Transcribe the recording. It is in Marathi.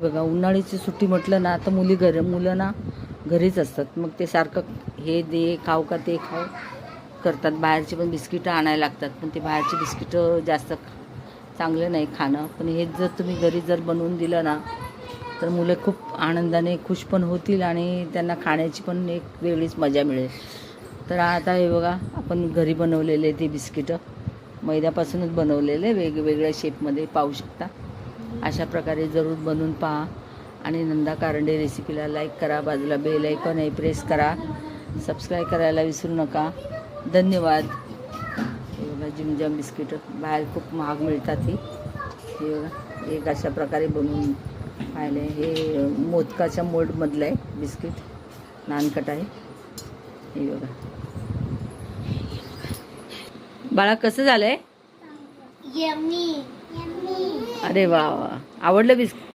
बघा, उन्हाळ्याची सुट्टी म्हटलं ना तर मुलं ना घरीच असतात. मग ते सारखं हे दे खाऊ का ते खाऊ करतात. बाहेरची पण बिस्किटं आणायला लागतात, पण ते बाहेरची बिस्किटं जास्त चांगले नाही खाणं. पण हे जर तुम्ही घरी जर बनवून दिलं ना तर मुलं खूप आनंदाने खुश पण होतील आणि त्यांना खाण्याची पण एक वेगळीच मजा मिळेल. तर आता हे बघा, आपण घरी बनवलेले ते बिस्किटं मैद्यापासूनच बनवलेले वेगवेगळ्या शेपमध्ये पाहू शकता. अशा प्रकारे जरूर बनवून पहा आणि नंदा कारंडे रेसिपीला लाईक करा, बाजूला बेल आयकॉन आहे प्रेस करा, सबस्क्राईब करायला विसरू नका. धन्यवाद. हे बघा, जिमजम बिस्किटं बाहेर खूप महाग मिळतात. ही हे बघा, एक अशा प्रकारे बनवून पाहिले. हे मोदकाच्या मोल्डमधलं आहे बिस्किट, नानकट आहे. हे बघा बाळा, कसं झालंय? यम्मी. अरे वा वा, आवडलं बिस्किट?